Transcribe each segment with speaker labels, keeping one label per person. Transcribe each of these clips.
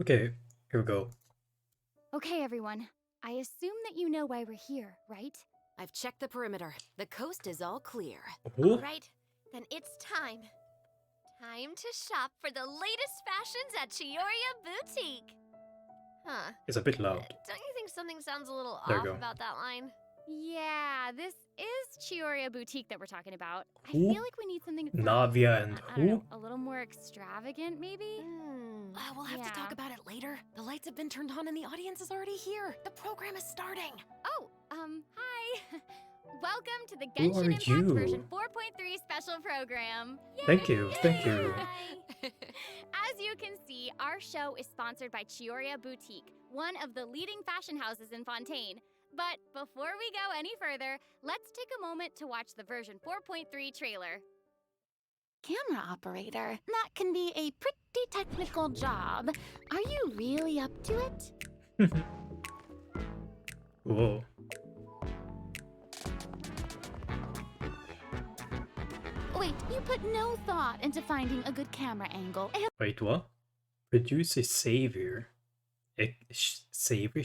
Speaker 1: Okay, here we go.
Speaker 2: Okay, everyone. I assume that you know why we're here, right?
Speaker 3: I've checked the perimeter. The coast is all clear.
Speaker 1: Oh,
Speaker 4: All right, then it's time. Time to shop for the latest fashions at Chioria Boutique. Huh.
Speaker 1: it's a bit loud.
Speaker 4: Don't you think something sounds a little
Speaker 1: There you
Speaker 4: off
Speaker 1: go.
Speaker 4: about that line?
Speaker 2: Yeah, this is Chioria Boutique that we're talking about. I
Speaker 1: Who?
Speaker 2: feel like we need something
Speaker 1: Navia and
Speaker 2: I don't know,
Speaker 1: who?
Speaker 2: a little more extravagant, maybe?
Speaker 3: We'll have to talk
Speaker 2: Yeah.
Speaker 3: about it later. The lights have been turned on and the audience is already here. The program is starting.
Speaker 2: Oh, hi. Welcome to the
Speaker 1: Who
Speaker 2: Genshin
Speaker 1: are
Speaker 2: Impact
Speaker 1: you?
Speaker 2: version 4.3 special program.
Speaker 1: Thank you, thank you.
Speaker 2: As you can see, our show is sponsored by Chioria Boutique, one of the leading fashion houses in Fontaine. But before we go any further, let's take a moment to watch the version 4.3 trailer.
Speaker 5: Camera operator. That can be a pretty technical job. Are you really up to it?
Speaker 1: Whoa.
Speaker 5: Wait, you put no thought into finding a good camera angle.
Speaker 1: Wait, what? Produce a savior. Savior?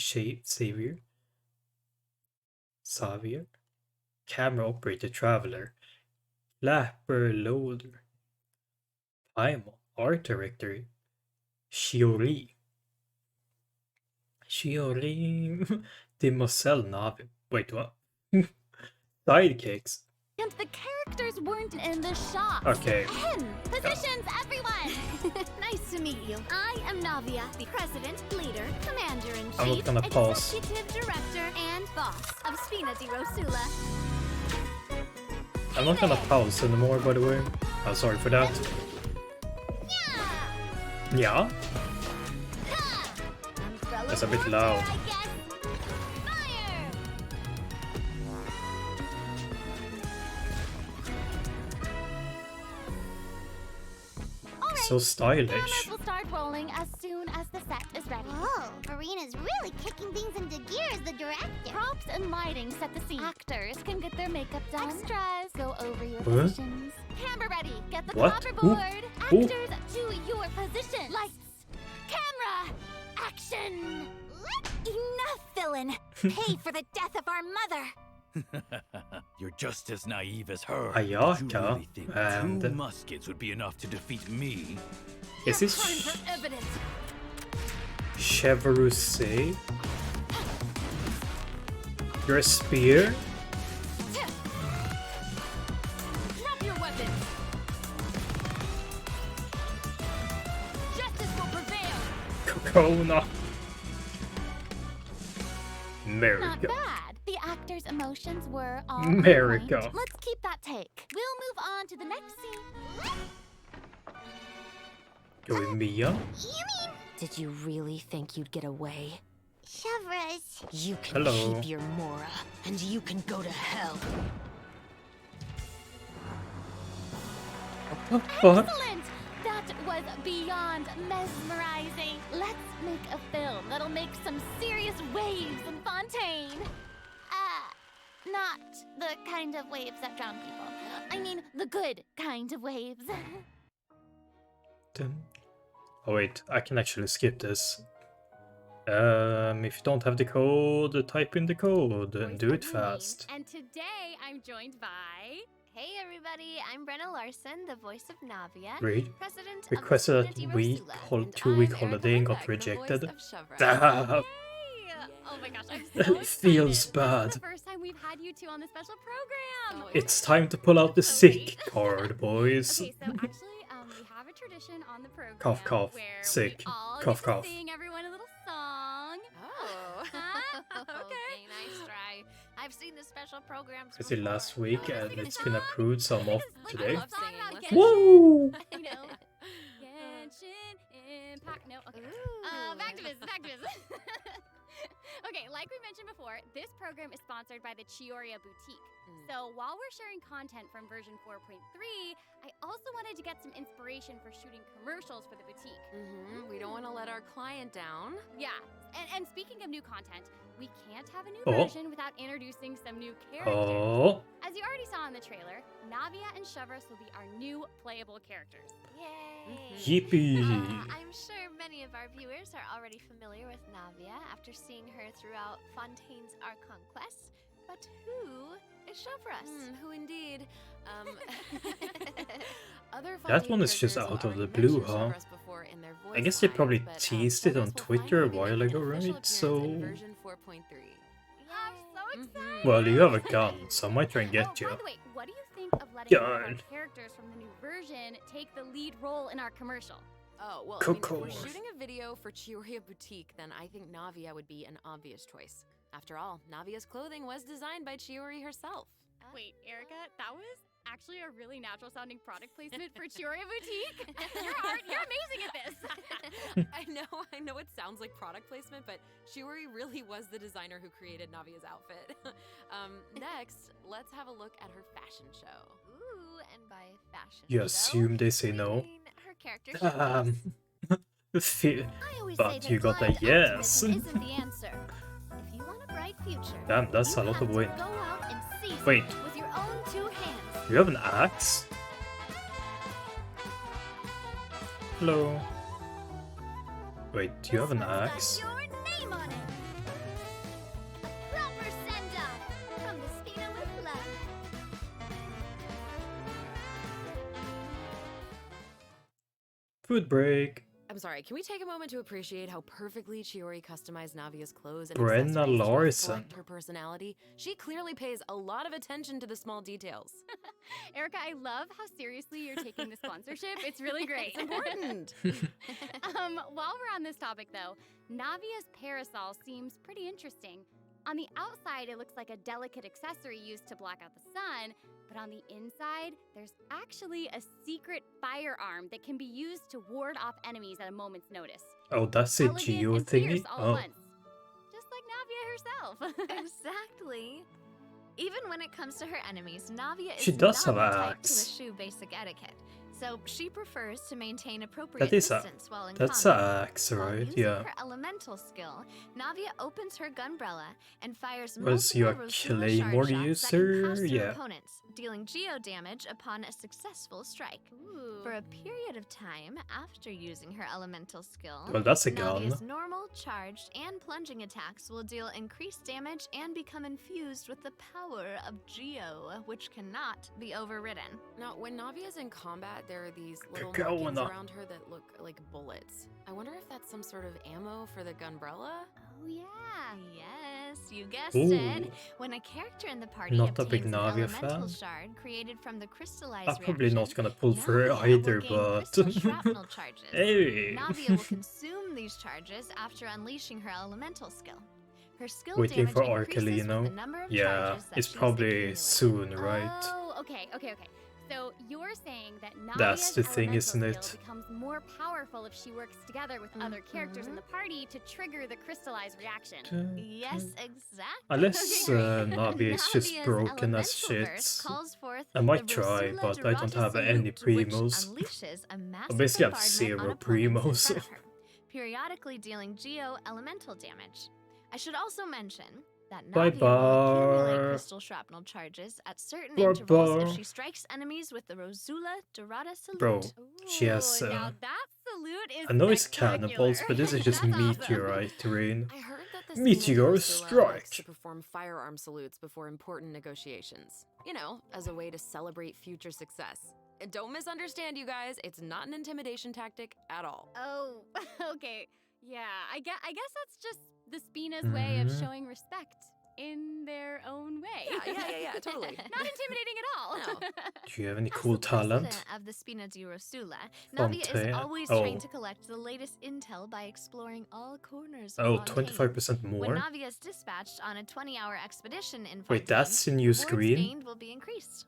Speaker 1: Savior? Camera operator traveler. Flapper loader. Time art director. Shiori. Demoiselle Navi. Wait, what? Sidekicks.
Speaker 5: And the characters weren't in the shot.
Speaker 1: Okay.
Speaker 5: Positions, everyone!
Speaker 4: Nice to meet you. I am Navia, the president, leader, commander-in-chief,
Speaker 1: I'm not gonna pause.
Speaker 4: executive director, and boss of Spina di Rosula.
Speaker 1: I'm not gonna pause anymore, by the way. I'm sorry for that. Yeah? That's a bit loud.
Speaker 4: I guess. Fire!
Speaker 1: So
Speaker 5: Cameras
Speaker 1: stylish.
Speaker 5: will start rolling as soon as the set is ready.
Speaker 6: Whoa, Farina's really kicking things into gear as the director.
Speaker 5: Props and lighting set the scene. Actors can get their makeup done. Extras go over your
Speaker 1: What?
Speaker 5: positions. Camera ready. Get the
Speaker 1: What?
Speaker 5: hoverboard.
Speaker 1: Who?
Speaker 5: Actors to your position. Lights. Camera. Action.
Speaker 4: Enough, villain! Pay for the death of our mother!
Speaker 7: You're just as naive as her.
Speaker 1: Ayaka
Speaker 7: You really think
Speaker 1: and-
Speaker 7: 2 muskets would be enough to defeat me?
Speaker 1: Is
Speaker 4: Time
Speaker 1: this
Speaker 4: for evidence!
Speaker 1: Chevrolet? You're a spear?
Speaker 4: Drop your weapons! Justice will prevail!
Speaker 1: Kokona.
Speaker 5: Not
Speaker 1: America.
Speaker 5: bad. The actors' emotions were all
Speaker 1: America.
Speaker 5: on point. Let's keep that take. We'll move on to the next scene.
Speaker 1: Going Mia?
Speaker 6: You mean
Speaker 3: Did you really think you'd get away?
Speaker 6: Chevras?
Speaker 3: You can
Speaker 1: Hello.
Speaker 3: keep your Mora, and you can go to hell.
Speaker 1: What?
Speaker 5: Excellent! That was beyond mesmerizing. Let's make a film that'll make some serious waves in Fontaine. Not the kind of waves that drown people. I mean, the good kind of waves.
Speaker 1: Oh wait, I can actually skip this. If you don't have the code, type in the code and do it fast.
Speaker 2: And today I'm joined by...
Speaker 4: Hey everybody, I'm Brenna Larson, the voice of Navia,
Speaker 1: Great.
Speaker 4: president of
Speaker 1: Requested
Speaker 4: the
Speaker 1: that
Speaker 4: Spina di
Speaker 1: week,
Speaker 4: Rosula, and
Speaker 1: 2-week
Speaker 4: I'm Erica
Speaker 1: holiday and got
Speaker 4: Rebecca, the
Speaker 1: rejected.
Speaker 4: voice of Chevra.
Speaker 1: Ah,
Speaker 2: Yay! Oh my gosh, I'm so excited.
Speaker 1: feels
Speaker 2: This
Speaker 1: bad.
Speaker 2: is the first time we've had you two on the special program.
Speaker 4: So
Speaker 1: It's time to pull out the
Speaker 2: So
Speaker 1: sick
Speaker 2: late.
Speaker 1: card, boys.
Speaker 2: Okay, so actually, we have a tradition on the program
Speaker 1: Cough, cough.
Speaker 2: where
Speaker 1: Sick.
Speaker 2: we all
Speaker 1: Cough,
Speaker 2: get to
Speaker 1: cough.
Speaker 2: sing everyone a little song.
Speaker 4: Oh.
Speaker 2: Huh? Okay.
Speaker 4: Okay, nice try. I've seen the special programs
Speaker 1: I did last
Speaker 4: before.
Speaker 1: week and it's been approved, so I'm off today.
Speaker 4: I love
Speaker 2: Song
Speaker 4: singing.
Speaker 2: about
Speaker 4: Let's
Speaker 2: Genshin.
Speaker 1: Woo!
Speaker 2: You know, Genshin Impact. No, okay.
Speaker 4: Ooh.
Speaker 2: Back to business. Back to business. Okay, like we mentioned before, this program is sponsored by the Chioria Boutique. So while we're sharing content from version 4.3, I also wanted to get some inspiration for shooting commercials for the boutique.
Speaker 3: We don't want to let our client down.
Speaker 2: Yeah, and speaking of new content, we can't have a new
Speaker 1: Oh.
Speaker 2: version without introducing some new characters.
Speaker 1: Oh,
Speaker 2: As you already saw in the trailer, Navia and Chevras will be our new playable characters.
Speaker 4: Yay!
Speaker 1: Yippee!
Speaker 4: I'm sure many of our viewers are already familiar with Navia after seeing her throughout Fontaine's Archon quest, but who is show for us?
Speaker 3: Who indeed? Other
Speaker 1: That
Speaker 3: Fontaine
Speaker 1: one is just
Speaker 3: characters
Speaker 1: out
Speaker 3: have
Speaker 1: of the
Speaker 3: already
Speaker 1: blue,
Speaker 3: mentioned Show
Speaker 1: huh?
Speaker 3: for Us before in their
Speaker 1: I
Speaker 3: voice
Speaker 1: guess they
Speaker 3: lines,
Speaker 1: probably
Speaker 3: but,
Speaker 1: teased it
Speaker 3: Show
Speaker 1: on
Speaker 3: Us will
Speaker 1: Twitter a
Speaker 3: finally be
Speaker 1: while
Speaker 3: making
Speaker 1: ago,
Speaker 3: an official
Speaker 1: right?
Speaker 3: appearance
Speaker 1: So...
Speaker 3: in version 4.3.
Speaker 2: I'm so excited.
Speaker 1: Well, you have a gun, so I might try and get
Speaker 2: Oh,
Speaker 1: you.
Speaker 2: by the way, what do you think of letting one of our
Speaker 1: Gun.
Speaker 2: characters from the new version take the lead role in our commercial?
Speaker 3: Oh, well, I mean, if we're
Speaker 1: Cool.
Speaker 3: shooting a video for Chioria Boutique, then I think Navia would be an obvious choice. After all, Navia's clothing was designed by Chiori herself.
Speaker 2: Wait, Erica, that was actually a really natural sounding product placement for Chioria Boutique. You're amazing at this.
Speaker 3: I know it sounds like product placement, but Chiori really was the designer who created Navia's outfit. Next, let's have a look at her fashion show.
Speaker 4: Ooh, and by fashion
Speaker 1: You
Speaker 4: show,
Speaker 1: assume they say
Speaker 4: we
Speaker 1: no?
Speaker 4: mean her character showcase.
Speaker 1: Fe-
Speaker 6: I always
Speaker 1: But
Speaker 6: say
Speaker 1: you
Speaker 6: that
Speaker 1: got a
Speaker 6: blind
Speaker 1: yes.
Speaker 6: optimism isn't the answer. If you want a bright future,
Speaker 1: Damn, that's
Speaker 6: you
Speaker 1: a lot
Speaker 6: have
Speaker 1: of
Speaker 6: to
Speaker 1: wind.
Speaker 6: Go out and seize
Speaker 1: Wait.
Speaker 6: it with your own two hands.
Speaker 1: You have an axe? Hello? Wait, do you have an
Speaker 6: This one's got
Speaker 1: axe?
Speaker 6: your name on it. A proper send-off from the Spina with love.
Speaker 1: Food break.
Speaker 3: I'm sorry, can we take a moment to appreciate how perfectly Chiori customized Navia's clothes and
Speaker 1: Brenna
Speaker 3: accessories to
Speaker 1: Larson.
Speaker 3: reflect her personality? She clearly pays a lot of attention to the small details.
Speaker 2: Erica, I love how seriously you're taking the sponsorship. It's really great.
Speaker 3: It's important.
Speaker 2: While we're on this topic, though, Navia's parasol seems pretty interesting. On the outside, it looks like a delicate accessory used to block out the sun, but on the inside, there's actually a secret firearm that can be used to ward off enemies at a moment's notice.
Speaker 1: Oh, that's a
Speaker 2: Elegant
Speaker 1: Geo
Speaker 2: and
Speaker 1: thingy?
Speaker 2: fierce all
Speaker 1: Oh.
Speaker 2: at once. Just like Navia herself.
Speaker 4: Exactly. Even when it comes to her enemies, Navia is
Speaker 1: She does
Speaker 4: not
Speaker 1: have
Speaker 4: the
Speaker 1: an
Speaker 4: type
Speaker 1: axe.
Speaker 4: to eschew basic etiquette, so she prefers to maintain appropriate
Speaker 1: That is a...
Speaker 4: distance while in
Speaker 1: That's
Speaker 4: combat.
Speaker 1: a axe,
Speaker 4: While
Speaker 1: right?
Speaker 4: using
Speaker 1: Yeah.
Speaker 4: her elemental skill, Navia opens her gunbrella and fires
Speaker 1: Was you a
Speaker 4: multiple Rosula
Speaker 1: Claymore
Speaker 4: shard shots that
Speaker 1: user?
Speaker 4: can pass through
Speaker 1: Yeah.
Speaker 4: opponents, dealing geo damage upon a successful strike.
Speaker 2: Ooh.
Speaker 4: For a period of time after using her elemental skill,
Speaker 1: Well, that's a gun.
Speaker 4: Navia's normal, charged, and plunging attacks will deal increased damage and become infused with the power of Geo, which cannot be overridden.
Speaker 3: Now, when Navia's in combat, there are these little
Speaker 1: Go
Speaker 3: markings
Speaker 1: on.
Speaker 3: around her that look like bullets. I wonder if that's some sort of ammo for the gunbrella?
Speaker 4: Oh yeah, yes, you guessed
Speaker 1: Ooh.
Speaker 4: it. When a character in the party
Speaker 1: Not a big
Speaker 4: obtains an
Speaker 1: Navia
Speaker 4: elemental
Speaker 1: fan.
Speaker 4: shard created from the crystallized
Speaker 1: I'm probably not
Speaker 4: reaction,
Speaker 1: gonna pull for her
Speaker 4: Navia will
Speaker 1: either,
Speaker 4: gain
Speaker 1: but...
Speaker 4: crystal shrapnel charges.
Speaker 1: Hey!
Speaker 4: Navia will consume these charges after unleashing her elemental skill. Her skill
Speaker 1: Waiting
Speaker 4: damage
Speaker 1: for
Speaker 4: increases with
Speaker 1: Arcalino.
Speaker 4: the number of
Speaker 1: Yeah,
Speaker 4: charges that
Speaker 1: it's
Speaker 4: she has
Speaker 1: probably
Speaker 4: accumulated.
Speaker 1: soon, right?
Speaker 2: Oh, okay. So you're saying that Navia's
Speaker 1: That's the thing,
Speaker 2: elemental
Speaker 1: isn't
Speaker 2: skill
Speaker 1: it?
Speaker 2: becomes more powerful if she works together with other characters in the party to trigger the crystallized reaction.
Speaker 4: Yes, exactly.
Speaker 1: Unless Navi is just
Speaker 4: Navia's
Speaker 1: broken as
Speaker 4: elemental verse
Speaker 1: shit.
Speaker 4: calls forth
Speaker 1: I might
Speaker 4: the
Speaker 1: try,
Speaker 4: Rosula
Speaker 1: but I don't have
Speaker 4: Dorata
Speaker 1: any
Speaker 4: salute, which
Speaker 1: primos.
Speaker 4: unleashes a massive
Speaker 1: basically have
Speaker 4: bombardment
Speaker 1: zero
Speaker 4: on opponents in
Speaker 1: primos.
Speaker 4: front of her, periodically dealing geo elemental damage. I should also mention that
Speaker 1: Bye
Speaker 4: Navia will accumulate
Speaker 1: bar.
Speaker 4: crystal shrapnel charges at certain
Speaker 1: Bar
Speaker 4: intervals
Speaker 1: bar.
Speaker 4: if she strikes enemies with the Rosula Dorata salute.
Speaker 1: Bro, she has,
Speaker 2: Ooh, now that salute is
Speaker 1: I know it's
Speaker 2: spectacular.
Speaker 1: cannonballs, but this is just
Speaker 2: That's awesome.
Speaker 1: meteorite rain.
Speaker 3: I heard that the
Speaker 1: Meteor
Speaker 3: Spina Rosula
Speaker 1: strike.
Speaker 3: likes to perform firearm salutes before important negotiations. You know, as a way to celebrate future success. And don't misunderstand, you guys. It's not an intimidation tactic at all.
Speaker 2: Oh, okay. Yeah, I guess that's just the Spina's way of
Speaker 1: Mhm.
Speaker 2: showing respect in their own way.
Speaker 3: Yeah, totally.
Speaker 2: Not intimidating at all.
Speaker 3: No.
Speaker 1: Do you have any
Speaker 4: As
Speaker 1: cool
Speaker 4: the president
Speaker 1: talent?
Speaker 4: of the Spina di Rosula, Navia
Speaker 1: Fontaine.
Speaker 4: is always
Speaker 1: Oh.
Speaker 4: trained to collect the latest intel by exploring all corners of
Speaker 1: Oh,
Speaker 4: Fontaine.
Speaker 1: 25%
Speaker 4: When
Speaker 1: more?
Speaker 4: Navia is dispatched on a 20-hour expedition in Fontaine,
Speaker 1: Wait, that's a new
Speaker 4: rewards
Speaker 1: screen?
Speaker 4: gained will be increased.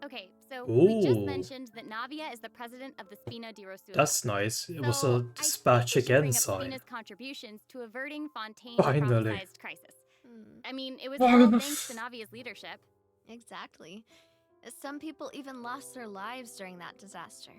Speaker 2: Okay, so we just
Speaker 1: Ooh.
Speaker 2: mentioned that Navia is the president of the Spina di Rosula.
Speaker 1: That's nice. It was
Speaker 2: So,
Speaker 1: a
Speaker 2: I think
Speaker 1: dispatch
Speaker 2: we should
Speaker 1: again
Speaker 2: bring up
Speaker 1: sign.
Speaker 2: Spina's contributions to averting Fontaine's
Speaker 1: Finally.
Speaker 2: prophesized crisis.
Speaker 4: Hmm,
Speaker 2: I mean, it was all thanks to Navia's leadership.
Speaker 4: exactly. Some people even lost their lives during that disaster.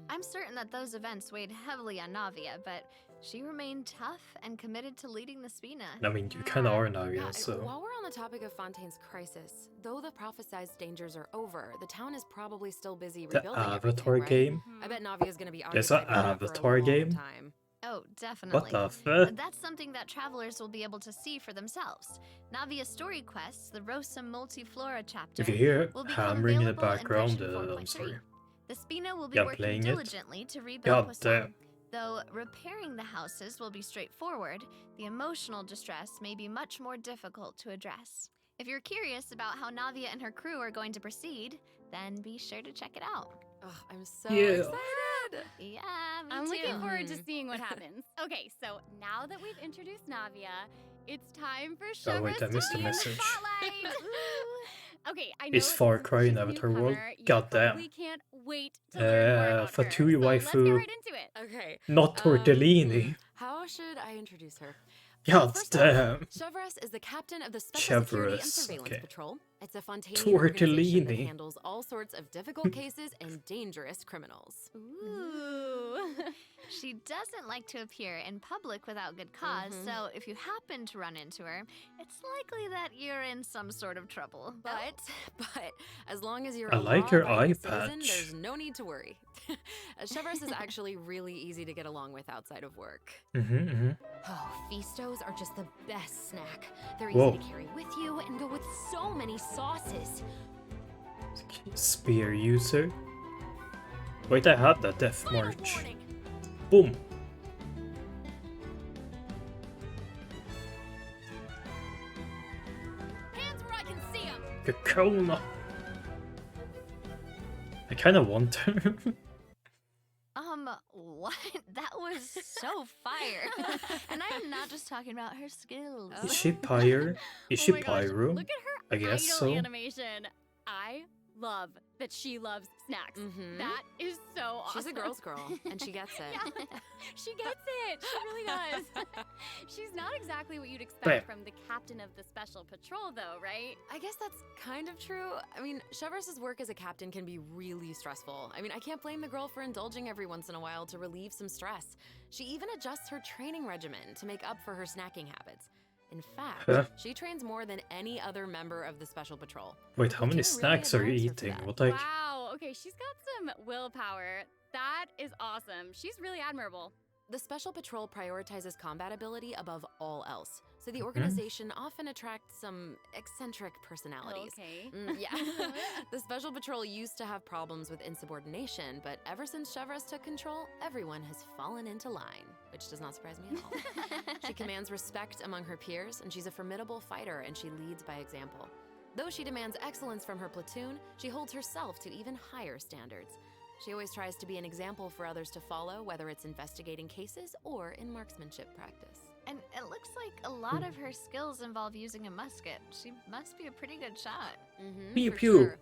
Speaker 4: I'm certain that those events weighed heavily on Navia, but She remained tough and committed to leading the Spina.
Speaker 1: I mean, you kind of are now,
Speaker 3: Yeah,
Speaker 1: yeah,
Speaker 3: and
Speaker 1: so.
Speaker 3: while we're on the topic of Fontaine's crisis, though the prophesized dangers are over, the town is probably still busy
Speaker 1: The
Speaker 3: rebuilding
Speaker 1: Avatar
Speaker 3: everything, right?
Speaker 1: game?
Speaker 3: I bet Navia's gonna be
Speaker 1: There's an
Speaker 3: occupied with that for a
Speaker 1: Avatar
Speaker 3: long
Speaker 1: game?
Speaker 3: time.
Speaker 4: Oh, definitely.
Speaker 1: What the fuck?
Speaker 4: That's something that travelers will be able to see for themselves. Navia's story quests, the Rosa Multiflora chapter,
Speaker 1: If you hear
Speaker 4: will become
Speaker 1: hammering in the
Speaker 4: available
Speaker 1: background,
Speaker 4: version
Speaker 1: I'm
Speaker 4: 4.3.
Speaker 1: sorry.
Speaker 4: The Spina will be
Speaker 1: Yeah,
Speaker 4: working
Speaker 1: playing it.
Speaker 4: diligently to rebuild
Speaker 1: God
Speaker 4: Poisson.
Speaker 1: damn.
Speaker 4: Though repairing the houses will be straightforward, the emotional distress may be much more difficult to address. If you're curious about how Navia and her crew are going to proceed, then be sure to check it out.
Speaker 3: Ugh, I'm so
Speaker 1: Yeah.
Speaker 3: excited!
Speaker 4: Yeah, me
Speaker 2: I'm
Speaker 4: too.
Speaker 2: looking forward to
Speaker 3: Mhm.
Speaker 2: seeing what happens. Okay, so now that we've introduced Navia, it's time for
Speaker 1: Oh, wait,
Speaker 2: Shivers
Speaker 1: I missed
Speaker 2: to
Speaker 1: the
Speaker 2: be in the
Speaker 1: message.
Speaker 2: spotlight. Okay, I know
Speaker 1: It's Far Cry in Avatar World? Goddamn.
Speaker 2: We can't wait to learn more about her.
Speaker 1: Fatui
Speaker 2: So let's get
Speaker 1: waifu.
Speaker 2: right into it.
Speaker 3: Okay.
Speaker 1: Not tortellini.
Speaker 3: How should I introduce her?
Speaker 1: God
Speaker 3: First off,
Speaker 1: damn.
Speaker 3: Chevreuse is the captain of the Special Security and
Speaker 1: Chevreuse,
Speaker 3: Surveillance
Speaker 1: okay.
Speaker 3: Patrol. It's a Fontaine organization that
Speaker 1: Tortellini.
Speaker 3: handles all sorts of difficult cases and dangerous criminals.
Speaker 2: Ooh.
Speaker 4: She doesn't like to appear in public without good because so if you happen to run into her, it's likely that you're in some sort of trouble.
Speaker 3: But as long as you're
Speaker 1: I
Speaker 3: a
Speaker 1: like your
Speaker 3: law-abiding
Speaker 1: eye
Speaker 3: citizen,
Speaker 1: patch.
Speaker 3: there's no need to worry. Chevreuse is actually really easy to get along with outside of work. Oh, Feastos are just the best snack. They're easy
Speaker 1: Whoa.
Speaker 3: to carry with you and go with so many sauces.
Speaker 1: Spear user. Wait, I have that Death
Speaker 3: Final
Speaker 1: March.
Speaker 3: warning.
Speaker 1: Boom.
Speaker 3: Hands where I can see 'em.
Speaker 1: Kakona. I kind of want her.
Speaker 4: What? That was so fire. And I am not just talking about her skills.
Speaker 1: Is she pyre? Is she
Speaker 2: Oh my gosh,
Speaker 1: pyro?
Speaker 2: Look at her
Speaker 1: I guess
Speaker 2: idol
Speaker 1: so.
Speaker 2: animation. I love that she loves snacks.
Speaker 3: Mhm.
Speaker 2: That is so awesome.
Speaker 3: She's a girl's girl, and she gets it.
Speaker 2: Yeah, she gets it. She really does. She's not exactly what you'd expect
Speaker 1: Bam.
Speaker 2: from the captain of the special patrol, though, right?
Speaker 3: I guess that's kind of true. I mean, Chevreus's work as a captain can be really stressful. I mean, I can't blame the girl for indulging every once in a while to relieve some stress. She even adjusts her training regimen to make up for her snacking habits. In fact,
Speaker 1: Huh?
Speaker 3: she trains more than any other member of the special patrol.
Speaker 1: Wait, how
Speaker 3: We
Speaker 1: many
Speaker 3: can really
Speaker 1: snacks are you
Speaker 3: admire her for
Speaker 1: eating?
Speaker 3: that.
Speaker 1: What like?
Speaker 2: Wow. Okay, she's got some willpower. That is awesome. She's really admirable.
Speaker 3: The Special Patrol prioritizes combat ability above all else, so
Speaker 1: Mm-hmm.
Speaker 3: the organization often attracts some eccentric personalities.
Speaker 2: Okay.
Speaker 3: Yeah. The Special Patrol used to have problems with insubordination, but ever since Chevreuse took control, everyone has fallen into line, which does not surprise me at all. She commands respect among her peers, and she's a formidable fighter, and she leads by example. Though she demands excellence from her platoon, she holds herself to even higher standards. She always tries to be an example for others to follow, whether it's investigating cases or in marksmanship practice.
Speaker 4: And it looks like a lot of her skills involve using a musket. She must be a pretty good shot.
Speaker 1: Pew
Speaker 3: For
Speaker 1: pew.
Speaker 3: sure.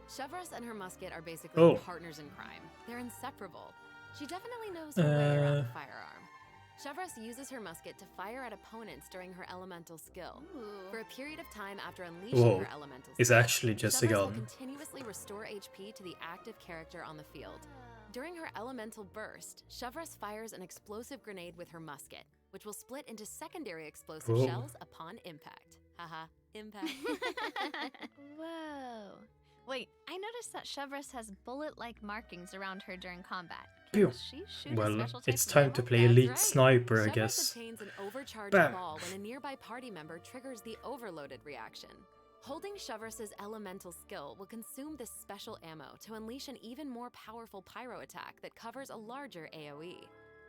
Speaker 3: Chevreuse and her musket are basically
Speaker 1: Oh.
Speaker 3: partners in crime. They're inseparable. She definitely knows her way around the firearm. Chevreuse uses her musket to fire at opponents during her elemental skill. For a period of time after unleashing
Speaker 1: Whoa.
Speaker 3: her elemental
Speaker 1: It's
Speaker 3: skill,
Speaker 1: actually just a
Speaker 3: Chevreuse will
Speaker 1: gun.
Speaker 3: continuously restore HP to the active character on the field. During her elemental burst, Chevreuse fires an explosive grenade with her musket, which will split into secondary explosive
Speaker 1: Whoa.
Speaker 3: shells upon impact. Haha, impact.
Speaker 4: Whoa. Wait, I noticed that Chevreuse has bullet-like markings around her during combat.
Speaker 1: Pew.
Speaker 4: Can she shoot a
Speaker 1: Well,
Speaker 4: special type
Speaker 1: it's
Speaker 4: of
Speaker 1: time to
Speaker 4: arrow?
Speaker 1: play
Speaker 3: That's
Speaker 1: Elite
Speaker 3: right.
Speaker 1: Sniper, I
Speaker 3: Chevreuse
Speaker 1: guess.
Speaker 3: obtains an overcharged
Speaker 1: Bam.
Speaker 3: ball when a nearby party member triggers the overloaded reaction. Holding Chevreuse's elemental skill will consume this special ammo to unleash an even more powerful pyro attack that covers a larger AoE.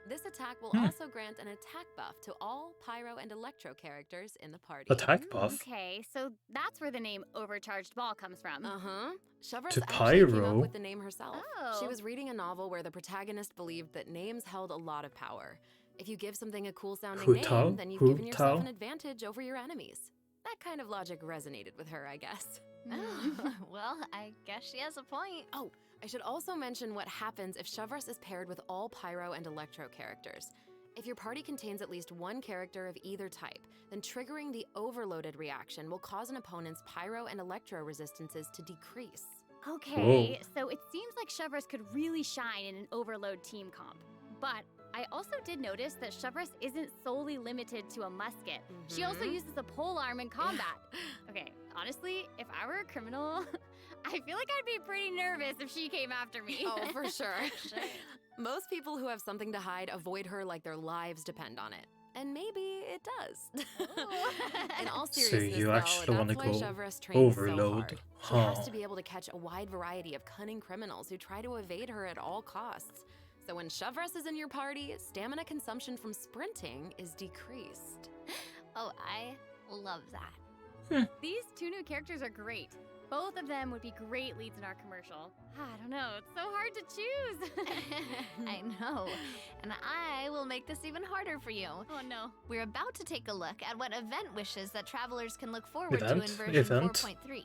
Speaker 3: This attack will also grant an attack buff to all pyro and electro characters in the party.
Speaker 1: Attack buff.
Speaker 2: Okay, so that's where the name Overcharged Ball comes from.
Speaker 3: Uh-huh. Chevreuuse
Speaker 1: To
Speaker 3: actually came
Speaker 1: pyro?
Speaker 3: up with the name herself. She
Speaker 2: Oh.
Speaker 3: was reading a novel where the protagonist believed that names held a lot of power. If you give something a cool-sounding
Speaker 1: Hu
Speaker 3: name,
Speaker 1: Tao?
Speaker 3: then you've
Speaker 1: Hu
Speaker 3: given yourself
Speaker 1: Tao?
Speaker 3: an advantage over your enemies. That kind of logic resonated with her, I guess.
Speaker 4: Oh, well, I guess she has a point.
Speaker 3: Oh, I should also mention what happens if Chevreuse is paired with all pyro and electro characters. If your party contains at least one character of either type, then triggering the overloaded reaction will cause an opponent's pyro and electro resistances to decrease.
Speaker 2: Okay, so it seems like Chevreuse could really shine in an overload team comp. But I also did notice that Chevrolet isn't solely limited to a musket. She also uses a polearm in combat. Okay, honestly, if I were a criminal, I feel like I'd be pretty nervous if she came after me.
Speaker 3: Oh, for sure. Most people who have something to hide avoid her like their lives depend on it. And maybe it does. In all
Speaker 1: So
Speaker 3: seriousness,
Speaker 1: you
Speaker 3: though,
Speaker 1: actually want to
Speaker 3: that's why
Speaker 1: go
Speaker 3: Chevrolet trains so
Speaker 1: overload?
Speaker 3: hard. She has
Speaker 1: Huh.
Speaker 3: to be able to catch a wide variety of cunning criminals who try to evade her at all costs. So when Chevrolet is in your party, stamina consumption from sprinting is decreased.
Speaker 4: Oh, I love that.
Speaker 2: These two new characters are great. Both of them would be great leads in our commercial. I don't know, it's so hard to choose.
Speaker 4: I know. And I will make this even harder for you.
Speaker 2: Oh no.
Speaker 4: We're about to take a look at what event wishes that travelers can look forward to in
Speaker 1: Event?
Speaker 4: version
Speaker 1: Event?
Speaker 4: 4.3.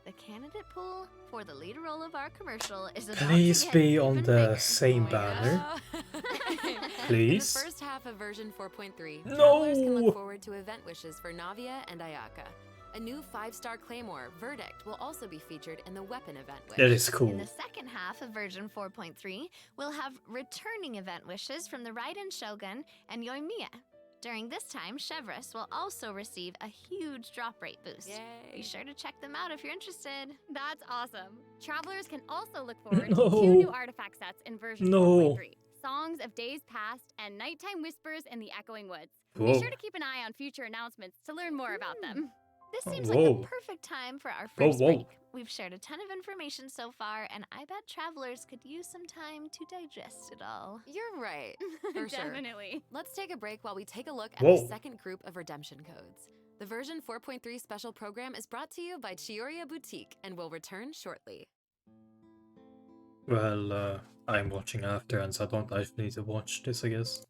Speaker 4: The candidate pool for the lead role of our commercial is about
Speaker 1: Please
Speaker 4: to get
Speaker 1: be on
Speaker 4: even
Speaker 1: the
Speaker 4: bigger.
Speaker 1: same
Speaker 3: Oh,
Speaker 1: banner.
Speaker 3: yeah.
Speaker 1: Please?
Speaker 3: In the first half of version 4.3,
Speaker 1: No!
Speaker 3: travelers can look forward to event wishes for Navia and Ayaka. A new 5-star claymore, Verdict, will also be featured in the weapon event wish.
Speaker 1: That is
Speaker 4: In
Speaker 1: cool.
Speaker 4: the second half of version 4.3, we'll have returning event wishes from the Raiden Shogun and Yoimiya. During this time, Chevrolet will also receive a huge drop rate boost.
Speaker 3: Yay.
Speaker 4: Be sure to check them out if you're interested.
Speaker 2: That's awesome. Travelers can also look forward
Speaker 1: No.
Speaker 2: to 2 new artifact sets in version
Speaker 1: No.
Speaker 2: 4.3. Songs of Days Past and Nighttime Whispers in the Echoing Woods.
Speaker 1: Whoa.
Speaker 2: Be sure to keep an eye on future announcements to learn more about them.
Speaker 4: This
Speaker 1: Oh,
Speaker 4: seems like
Speaker 1: whoa.
Speaker 4: the perfect time for our
Speaker 1: Whoa,
Speaker 4: first
Speaker 1: whoa.
Speaker 4: break. We've shared a ton of information so far, and I bet travelers could use some time to digest it all.
Speaker 3: You're right, for sure.
Speaker 2: Definitely.
Speaker 3: Let's take a break while we take a look at
Speaker 1: Whoa.
Speaker 3: the second group of redemption codes. The version 4.3 special program is brought to you by Chioria Boutique and will return shortly.
Speaker 1: Well, I'm watching after, and so I don't actually need to watch this, I guess.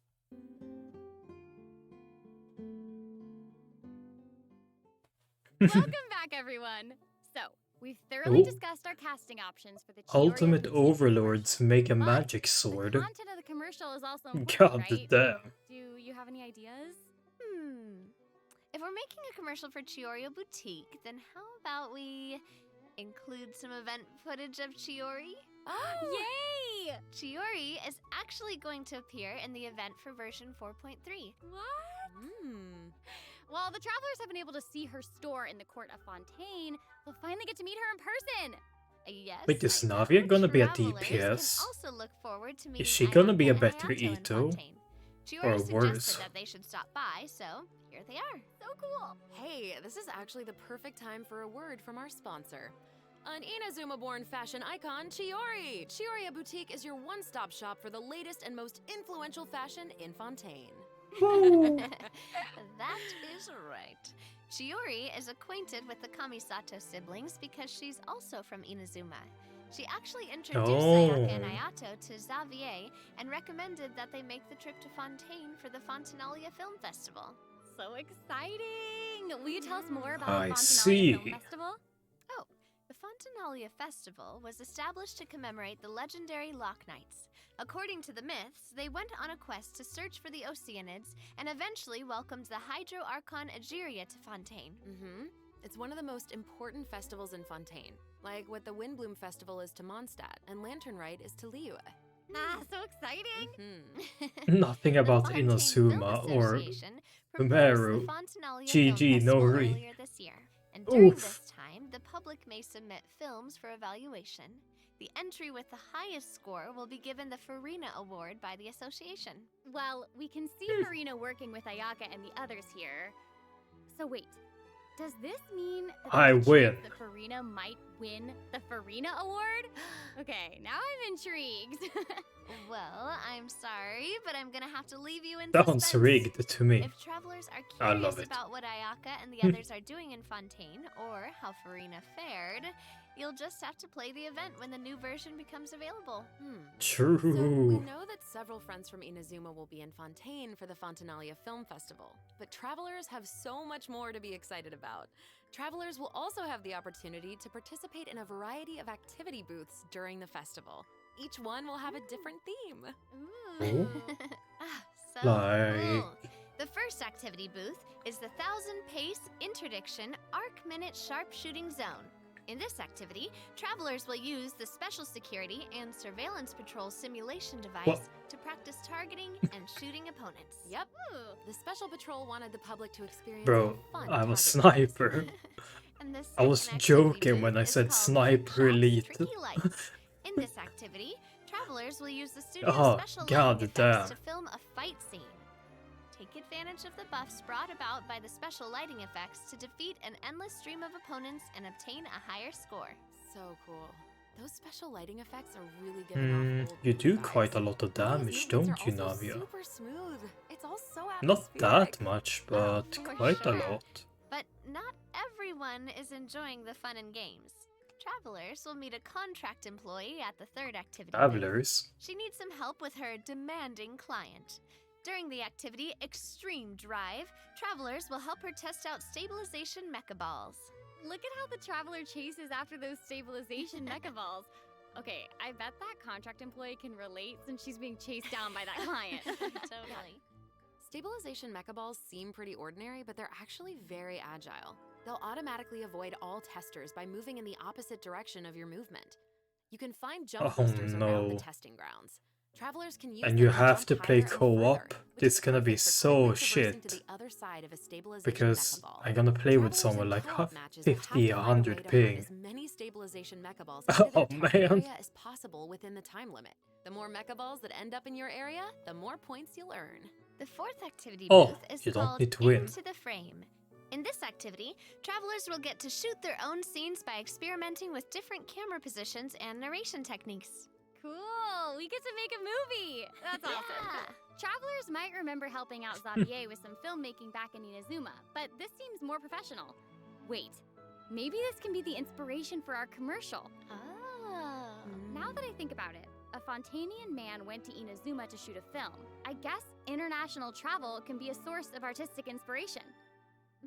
Speaker 2: Welcome back, everyone. So, we've thoroughly
Speaker 1: Ooh.
Speaker 2: discussed our casting options for the Chioria
Speaker 1: Ultimate
Speaker 2: Boutique
Speaker 1: Overlords make a
Speaker 2: But
Speaker 1: magic sword.
Speaker 2: The content of the commercial is also important,
Speaker 1: God
Speaker 2: right?
Speaker 1: damn.
Speaker 2: Do you have any ideas?
Speaker 4: If we're making a commercial for Chioria Boutique, then how about we include some event footage of Chiori?
Speaker 2: Yay!
Speaker 4: Chiori is actually going to appear in the event for version 4.3.
Speaker 2: What?
Speaker 3: Hmm.
Speaker 2: While the travelers have been able to see her store in the court of Fontaine, they'll finally get to meet her in person.
Speaker 4: Yes.
Speaker 1: Wait, is
Speaker 4: and
Speaker 1: Navia gonna be a
Speaker 4: travelers can
Speaker 1: DPS?
Speaker 4: also look forward to meeting
Speaker 1: she gonna be a
Speaker 4: Ayaka and
Speaker 1: better
Speaker 4: Ayato in
Speaker 1: Ito?
Speaker 4: Fontaine. Chiori
Speaker 1: Or
Speaker 4: suggested
Speaker 1: worse?
Speaker 4: that they should stop by, so here they are.
Speaker 2: So cool.
Speaker 3: Hey, this is actually the perfect time for a word from our sponsor. An Inazuma-born fashion icon, Chiori! Chioria Boutique is your one-stop shop for the latest and most influential fashion in Fontaine.
Speaker 4: That is right. Chiori is acquainted with the Kamisato siblings because she's also from Inazuma. She actually introduced Sayaka and
Speaker 1: Oh.
Speaker 4: Ayato to Xavier and recommended that they make the trip to Fontaine for the Fontinalia Film Festival.
Speaker 2: So exciting! Will you tell us more about
Speaker 1: I
Speaker 2: the Fontinalia
Speaker 1: see.
Speaker 2: Film Festival?
Speaker 4: Oh, the Fontinalia Festival was established to commemorate the legendary Lock Knights. According to the myths, they went on a quest to search for the Oceanids and eventually welcomed the Hydro Archon Egeria to Fontaine.
Speaker 3: Mm-hmm. It's one of the most important festivals in Fontaine, like what the Windbloom Festival is to Mondstadt and Lantern Rite is to Liyue.
Speaker 2: Ah, so exciting!
Speaker 3: Hmm.
Speaker 1: Nothing
Speaker 4: The
Speaker 1: about
Speaker 4: Fontaine
Speaker 1: Inazuma
Speaker 4: Film
Speaker 1: or
Speaker 4: Association proposed
Speaker 1: Meru.
Speaker 4: the Fontinalia
Speaker 1: GG,
Speaker 4: Film
Speaker 1: no
Speaker 4: Festival
Speaker 1: worry.
Speaker 4: earlier this year. And during
Speaker 1: Oof.
Speaker 4: this time, the public may submit films for evaluation. The entry with the highest score will be given the Farina Award by the association.
Speaker 2: Well, we can see Marina working with Ayaka and the others here. So wait, does this mean that
Speaker 1: I
Speaker 2: there's a
Speaker 1: win.
Speaker 2: chance that Farina might win the Farina Award? Okay, now I'm intrigued.
Speaker 4: Well, I'm sorry, but I'm gonna have to leave you in
Speaker 1: sounds
Speaker 4: suspense.
Speaker 1: rigged to me.
Speaker 4: If travelers are
Speaker 1: I
Speaker 4: curious
Speaker 1: love it.
Speaker 4: about what Ayaka and the others are doing in Fontaine, or how Farina fared, you'll just have to play the event when the new version becomes available.
Speaker 3: So we
Speaker 1: True.
Speaker 3: know that several friends from Inazuma will be in Fontaine for the Fontinalia Film Festival, but travelers have so much more to be excited about. Travelers will also have the opportunity to participate in a variety of activity booths during the festival. Each one will have a different theme.
Speaker 1: Oh.
Speaker 4: So
Speaker 1: Like-
Speaker 4: cool. The first activity booth is the 1,000 Pace Interdiction Arc Minute Sharpshooting Zone. In this activity, travelers will use the Special Security and Surveillance Patrol simulation device
Speaker 1: What?
Speaker 4: to practice targeting and shooting opponents.
Speaker 3: Yep.
Speaker 2: Ooh.
Speaker 3: The Special Patrol wanted the public to experience
Speaker 1: Bro,
Speaker 3: a fun
Speaker 1: I'm a
Speaker 3: target
Speaker 1: sniper.
Speaker 4: And the
Speaker 1: I was
Speaker 4: second activity
Speaker 1: joking when
Speaker 4: booth
Speaker 1: I
Speaker 4: is
Speaker 1: said
Speaker 4: called
Speaker 1: Sniper
Speaker 4: Shots,
Speaker 1: Elite.
Speaker 4: Tricky Lights. In this activity, travelers will use the studio's
Speaker 1: Oh,
Speaker 4: special
Speaker 1: god
Speaker 4: lighting
Speaker 1: damn.
Speaker 4: effects to film a fight scene. Take advantage of the buffs brought about by the special lighting effects to defeat an endless stream of opponents and obtain a higher score.
Speaker 3: So cool. Those special lighting effects are really giving off old
Speaker 1: You do
Speaker 3: vibes.
Speaker 1: quite a lot of
Speaker 3: Navia's
Speaker 1: damage,
Speaker 3: movements
Speaker 1: don't you,
Speaker 3: are also
Speaker 1: Navia?
Speaker 3: Super smooth. It's all so
Speaker 1: Not
Speaker 3: atmospheric.
Speaker 1: that much,
Speaker 4: Oh,
Speaker 1: but
Speaker 4: for
Speaker 1: quite a
Speaker 4: sure.
Speaker 1: lot.
Speaker 4: But not everyone is enjoying the fun and games. Travelers will meet a contract employee at the third activity booth.
Speaker 1: Travelers.
Speaker 4: She needs some help with her demanding client. During the activity Extreme Drive, travelers will help her test out stabilization mecha balls.
Speaker 2: Look at how the traveler chases after those stabilization mecha balls. Okay, I bet that contract employee can relate since she's being chased down by that client.
Speaker 4: Totally.
Speaker 3: Stabilization mecha balls seem pretty ordinary, but they're actually very agile. They'll automatically avoid all testers by moving in the opposite direction of your movement. You can find jump
Speaker 1: Oh,
Speaker 3: boosters around the
Speaker 1: no.
Speaker 3: testing grounds. Travelers can use
Speaker 1: And
Speaker 3: them
Speaker 1: you have to
Speaker 3: jump
Speaker 1: play
Speaker 3: higher and
Speaker 1: co-op.
Speaker 3: further, which
Speaker 1: This
Speaker 3: is
Speaker 1: is gonna be
Speaker 3: perfect for
Speaker 1: so
Speaker 3: quickly traversing to
Speaker 1: shit.
Speaker 3: the other side of a stabilization
Speaker 1: Because
Speaker 3: mecha ball.
Speaker 1: I'm gonna play with
Speaker 3: Travelers
Speaker 1: someone
Speaker 3: in
Speaker 1: like
Speaker 3: co-op matches will have to
Speaker 1: 50,
Speaker 3: find a way
Speaker 1: 100
Speaker 3: to have
Speaker 1: ping.
Speaker 3: as many stabilization mecha balls into their
Speaker 1: Oh,
Speaker 3: target
Speaker 1: man.
Speaker 3: area as possible within the time limit. The more mecha balls that end up in your area, the more points you'll earn.
Speaker 4: The fourth activity
Speaker 1: Oh,
Speaker 4: booth is
Speaker 1: you don't
Speaker 4: called
Speaker 1: need to win.
Speaker 4: Into the Frame. In this activity, travelers will get to shoot their own scenes by experimenting with different camera positions and narration techniques.
Speaker 2: Cool! We get to make a movie! That's awesome.
Speaker 4: Yeah.
Speaker 2: Travelers might remember helping out Xavier with some filmmaking back in Inazuma, but this seems more professional. Wait, maybe this can be the inspiration for our commercial.
Speaker 4: Oh.
Speaker 2: Now that I think about it, a Fontanian man went to Inazuma to shoot a film. I guess international travel can be a source of artistic inspiration.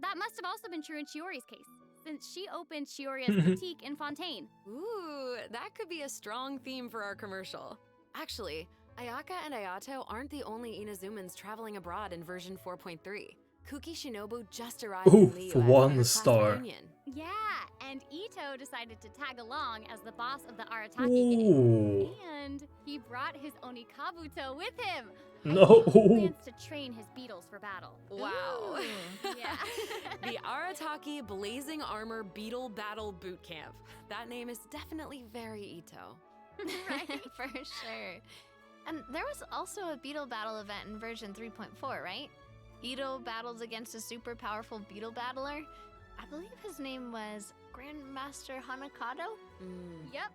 Speaker 2: That must have also been true in Chiori's case, since she opened Chioria's boutique in Fontaine.
Speaker 3: Ooh, that could be a strong theme for our commercial. Actually, Ayaka and Ayato aren't the only Inazumans traveling abroad in version 4.3. Kuki Shinobu just arrived
Speaker 1: Ooh,
Speaker 3: in Liyue
Speaker 1: for
Speaker 3: for
Speaker 1: one
Speaker 3: her class
Speaker 1: star.
Speaker 3: reunion.
Speaker 2: Yeah, and Ito decided to tag along as the boss of the Arataki gang.
Speaker 1: Ooh.
Speaker 2: And he brought his Onikabuto with him.
Speaker 1: No.
Speaker 2: I think he plans to train his beetles for battle.
Speaker 3: Wow.
Speaker 2: Yeah.
Speaker 3: The Arataki Blazing Armor Beetle Battle Boot Camp. That name is definitely very Ito.
Speaker 4: Right, for sure. And there was also a beetle battle event in version 3.4, right? Ito battles against a super powerful beetle battler. I believe his name was Grandmaster Hanakado?
Speaker 2: Yep.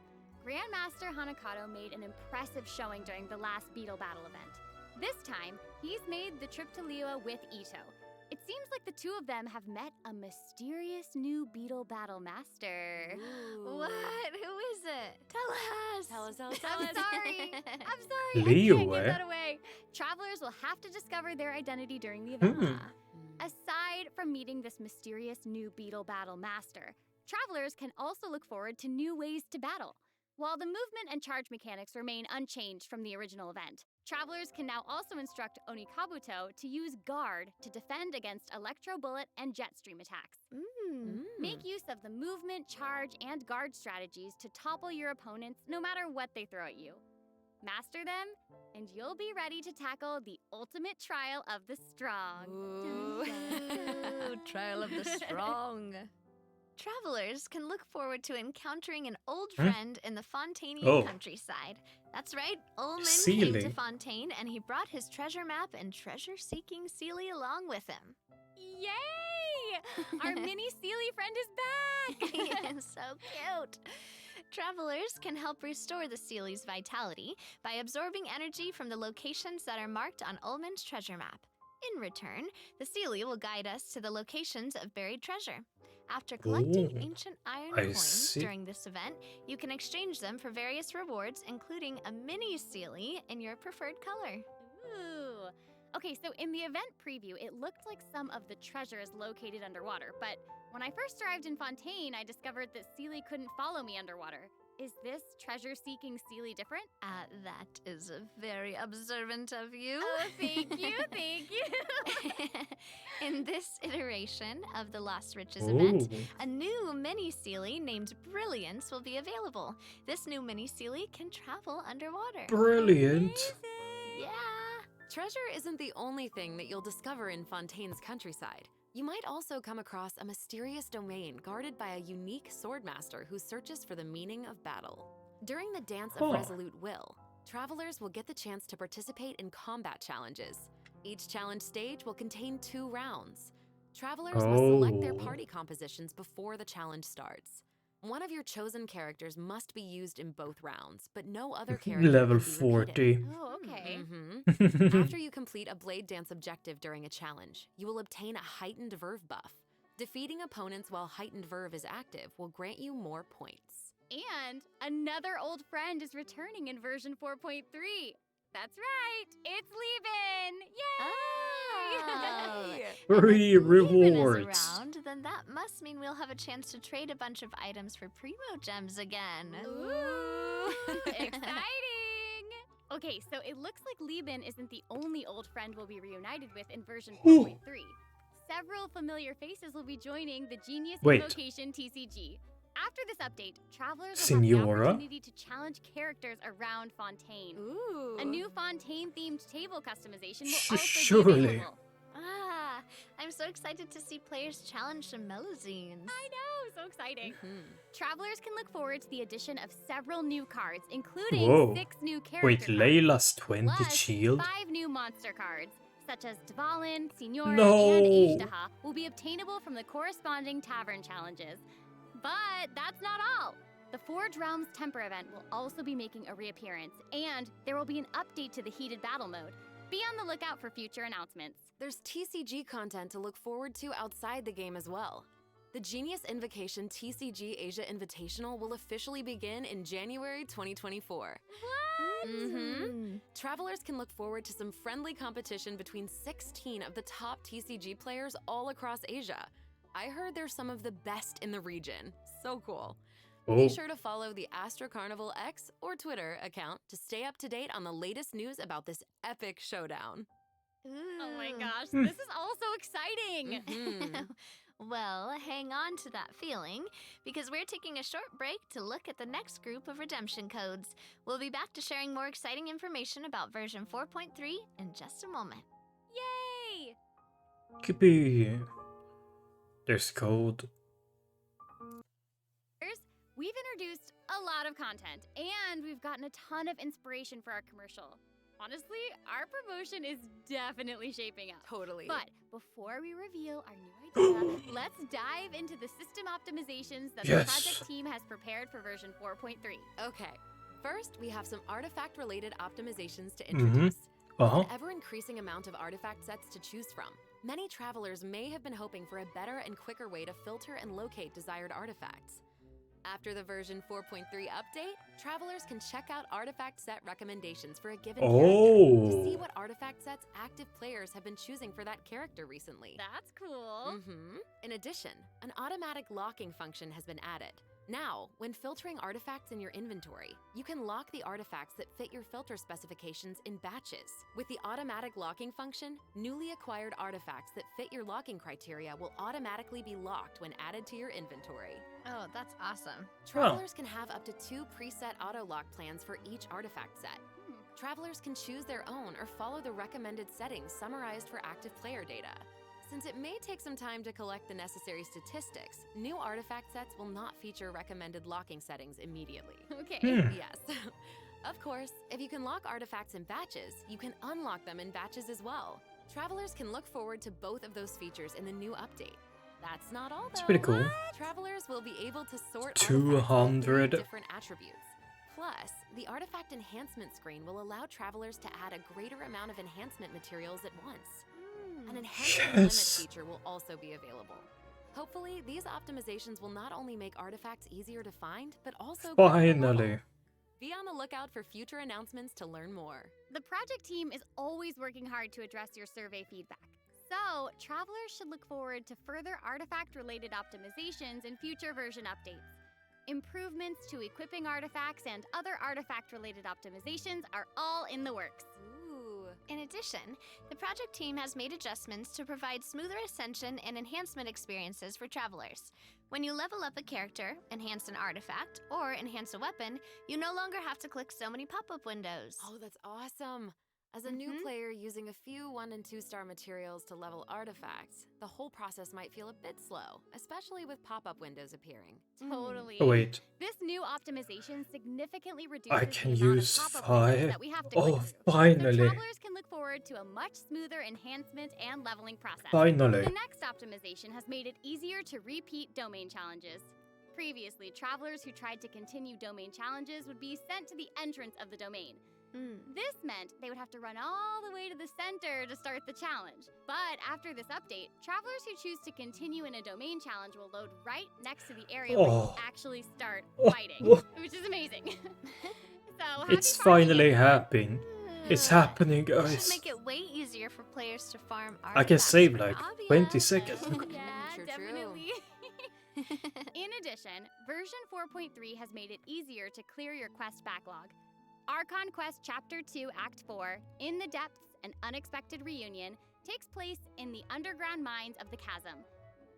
Speaker 2: Grandmaster Hanakato made an impressive showing during the last beetle battle event. This time, he's made the trip to Liyue with Ito. It seems like the two of them have met a mysterious new beetle battle master.
Speaker 3: Ooh.
Speaker 4: What? Who is it? Tell us.
Speaker 3: Tell us, tell us,
Speaker 2: I'm
Speaker 3: tell us.
Speaker 2: sorry. I'm sorry. I
Speaker 1: Liyue,
Speaker 2: can't give
Speaker 1: eh?
Speaker 2: that away. Travelers will have to discover their identity during the event. Aside from meeting this mysterious new beetle battle master, travelers can also look forward to new ways to battle. While the movement and charge mechanics remain unchanged from the original event, travelers can now also instruct Onikabuto to use guard to defend against electro bullet and jet stream attacks. Make use of the movement, charge, and guard strategies to topple your opponents no matter what they throw at you. Master them, and you'll be ready to tackle the ultimate trial of the strong.
Speaker 3: Ooh.
Speaker 4: Ooh, Trial of the Strong. Travelers can look forward to encountering an old friend in the Fontanian
Speaker 1: Oh.
Speaker 4: countryside. That's right, Ullman came
Speaker 1: Sealy.
Speaker 4: to Fontaine and he brought his treasure map and treasure-seeking Sealy along with him.
Speaker 2: Yay! Our mini Sealy friend is back!
Speaker 4: So cute. Travelers can help restore the Sealy's vitality by absorbing energy from the locations that are marked on Ullman's treasure map. In return, the Sealy will guide us to the locations of buried treasure. After collecting
Speaker 1: Ooh,
Speaker 4: ancient iron
Speaker 1: I
Speaker 4: coins
Speaker 1: see.
Speaker 4: during this event, you can exchange them for various rewards, including a mini Sealy in your preferred color.
Speaker 2: Ooh. Okay, so in the event preview, it looked like some of the treasure is located underwater, but when I first arrived in Fontaine, I discovered that Sealy couldn't follow me underwater. Is this treasure-seeking Sealy different?
Speaker 4: That is very observant of you.
Speaker 2: Oh, thank you, thank you.
Speaker 4: In this iteration of the Lost Riches event,
Speaker 1: Ooh.
Speaker 4: a new mini Sealy named Brilliance will be available. This new mini Sealy can travel underwater.
Speaker 1: Brilliant.
Speaker 4: Yeah.
Speaker 3: Treasure isn't the only thing that you'll discover in Fontaine's countryside. You might also come across a mysterious domain guarded by a unique swordmaster who searches for the meaning of battle. During the Dance of
Speaker 1: Huh.
Speaker 3: Resolute Will, travelers will get the chance to participate in combat challenges. Each challenge stage will contain 2 rounds. Travelers must select their
Speaker 1: Oh.
Speaker 3: party compositions before the challenge starts. One of your chosen characters must be used in both rounds, but no other character
Speaker 1: Level
Speaker 3: can be repeated.
Speaker 1: 40.
Speaker 2: Oh, okay.
Speaker 3: After you complete a Blade Dance objective during a challenge, you will obtain a heightened verve buff. Defeating opponents while heightened verve is active will grant you more points.
Speaker 2: And another old friend is returning in version 4.3. That's right, it's Lieben!
Speaker 4: Oh.
Speaker 2: Yay!
Speaker 1: Free
Speaker 4: And if Leben is
Speaker 1: rewards.
Speaker 4: around, then that must mean we'll have a chance to trade a bunch of items for Primo Gems again.
Speaker 2: Ooh, exciting! Okay, so it looks like Lieben isn't the only old friend we'll be reunited with in version 4.3. Several familiar faces will be joining the Genius
Speaker 1: Wait.
Speaker 2: Invocation TCG. After this update, travelers will
Speaker 1: Senora?
Speaker 2: have the opportunity to challenge characters around Fontaine.
Speaker 3: Ooh.
Speaker 2: A new Fontaine-themed table customization will also
Speaker 1: Surely.
Speaker 2: be available.
Speaker 4: Ah, I'm so excited to see players challenge some Melazines.
Speaker 2: I know, so exciting.
Speaker 3: Mhm.
Speaker 2: Travelers can look forward to the addition of several new cards, including
Speaker 1: Whoa.
Speaker 2: 6 new character
Speaker 1: Wait,
Speaker 2: cards,
Speaker 1: Layla's 20
Speaker 2: plus
Speaker 1: shield?
Speaker 2: 5 new monster cards, such as Dvalin, Signora,
Speaker 1: No.
Speaker 2: and Ajdaha, will be obtainable from the corresponding tavern challenges. But that's not all. The Forge Realms Temper event will also be making a reappearance, and there will be an update to the heated battle mode. Be on the lookout for future announcements.
Speaker 3: There's TCG content to look forward to outside the game as well. The Genius Invocation TCG Asia Invitational will officially begin in January 2024.
Speaker 2: What?
Speaker 3: Mm-hmm. Travelers can look forward to some friendly competition between 16 of the top TCG players all across Asia. I heard they're some of the best in the region. So cool.
Speaker 1: Oh.
Speaker 3: Be sure to follow the Astro Carnival X or Twitter account to stay up to date on the latest news about this epic showdown.
Speaker 2: Oh my
Speaker 4: Ooh.
Speaker 2: gosh, this is all so exciting.
Speaker 3: Mhm.
Speaker 4: Well, hang on to that feeling, because we're taking a short break to look at the next group of redemption codes. We'll be back to sharing more exciting information about version 4.3 in just a moment.
Speaker 2: Yay!
Speaker 1: Yippee. There's code.
Speaker 2: We've introduced a lot of content, and we've gotten a ton of inspiration for our commercial. Honestly, our promotion is definitely shaping up.
Speaker 3: Totally.
Speaker 2: But before we reveal our new idea, let's dive into the system optimizations that the
Speaker 1: Yes.
Speaker 2: project team has prepared for version 4.3.
Speaker 3: Okay. First, we have some artifact-related optimizations to introduce.
Speaker 1: Uh-huh.
Speaker 3: An ever-increasing amount of artifact sets to choose from. Many travelers may have been hoping for a better and quicker way to filter and locate desired artifacts. After the version 4.3 update, travelers can check out artifact set recommendations for a given character to see
Speaker 1: Oh.
Speaker 3: what artifact sets active players have been choosing for that character recently.
Speaker 2: That's cool.
Speaker 3: In addition, an automatic locking function has been added. Now, when filtering artifacts in your inventory, you can lock the artifacts that fit your filter specifications in batches. With the automatic locking function, newly acquired artifacts that fit your locking criteria will automatically be locked when added to your inventory.
Speaker 4: Oh, that's awesome.
Speaker 3: Travelers can have up to 2 preset auto-lock plans for each artifact set. Travelers can choose their own or follow the recommended settings summarized for active player data. Since it may take some time to collect the necessary statistics, new artifact sets will not feature recommended locking settings immediately.
Speaker 2: Okay.
Speaker 3: Yes. Of course, if you can lock artifacts in batches, you can unlock them in batches as well. Travelers can look forward to both of those features in the new update. That's not all, though.
Speaker 1: It's pretty cool.
Speaker 3: Travelers will be able to sort
Speaker 1: 200.
Speaker 3: artifacts by 3 different attributes. Plus, the artifact enhancement screen will allow travelers to add a greater amount of enhancement materials at once. An enhancement limit
Speaker 1: Yes.
Speaker 3: feature will also be available. Hopefully, these optimizations will not only make artifacts easier to find, but also grow the model.
Speaker 1: Finally.
Speaker 3: Be on the lookout for future announcements to learn more.
Speaker 2: The project team is always working hard to address your survey feedback. So, travelers should look forward to further artifact-related optimizations in future version updates. Improvements to equipping artifacts and other artifact-related optimizations are all in the works.
Speaker 3: Ooh.
Speaker 4: In addition, the project team has made adjustments to provide smoother ascension and enhancement experiences for travelers. When you level up a character, enhance an artifact, or enhance a weapon, you no longer have to click so many pop-up windows.
Speaker 3: Oh, that's awesome. As a new player using a few 1- and 2-star materials to level artifacts, the whole process might feel a bit slow, especially with pop-up windows appearing.
Speaker 2: Totally.
Speaker 1: Oh, wait.
Speaker 2: This new optimization significantly reduces
Speaker 1: I
Speaker 2: the
Speaker 1: can
Speaker 2: amount
Speaker 1: use
Speaker 2: of pop-up windows
Speaker 1: fire.
Speaker 2: that we have to click
Speaker 1: Oh,
Speaker 2: through. So
Speaker 1: finally.
Speaker 2: travelers can look forward to a much smoother enhancement and leveling process.
Speaker 1: Finally.
Speaker 2: The next optimization has made it easier to repeat domain challenges. Previously, travelers who tried to continue domain challenges would be sent to the entrance of the domain. This meant they would have to run all the way to the center to start the challenge. But after this update, travelers who choose to continue in a domain challenge will load right next to the area where you actually start fighting, which is amazing. So happy
Speaker 1: It's
Speaker 2: farming,
Speaker 1: finally
Speaker 2: everyone.
Speaker 1: happening. It's happening,
Speaker 4: This
Speaker 1: guys.
Speaker 4: should make it way easier for players to farm
Speaker 1: I
Speaker 4: artifacts.
Speaker 1: can save
Speaker 4: for
Speaker 1: like
Speaker 4: Navia.
Speaker 1: 20 seconds.
Speaker 2: Yeah,
Speaker 3: True, true.
Speaker 2: definitely. In addition, version 4.3 has made it easier to clear your quest backlog. Archon Quest Chapter 2 Act 4, In the Depths, An Unexpected Reunion, takes place in the underground mines of the Chasm.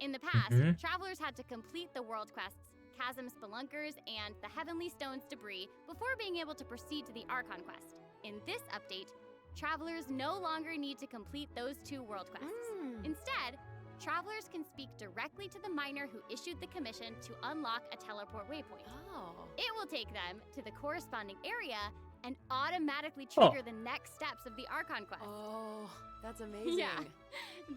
Speaker 2: In the past, travelers had to complete the world quests, Chasm Spelunkers, and the Heavenly Stones debris before being able to proceed to the Archon Quest. In this update, travelers no longer need to complete those 2 world quests. Instead, travelers can speak directly to the miner who issued the commission to unlock a teleport waypoint.
Speaker 3: Oh.
Speaker 2: It will take them to the corresponding area and automatically trigger the next steps of the Archon Quest.
Speaker 3: Oh, that's amazing.
Speaker 2: Yeah.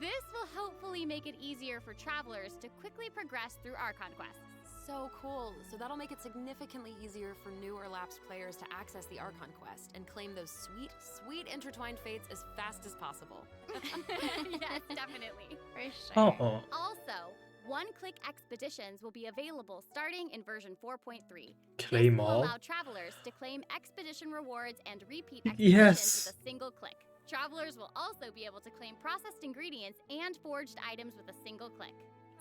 Speaker 2: This will hopefully make it easier for travelers to quickly progress through Archon quests.
Speaker 3: So cool. So that'll make it significantly easier for new or lapsed players to access the Archon Quest and claim those sweet, sweet intertwined fates as fast as possible.
Speaker 2: Yes, definitely.
Speaker 4: For sure.
Speaker 1: Oh,
Speaker 2: Also, one-click expeditions will be available starting in version 4.3.
Speaker 1: claim
Speaker 2: This will
Speaker 1: all.
Speaker 2: allow travelers to claim expedition rewards and repeat expeditions
Speaker 1: Yes.
Speaker 2: with a single click. Travelers will also be able to claim processed ingredients and forged items with a single click.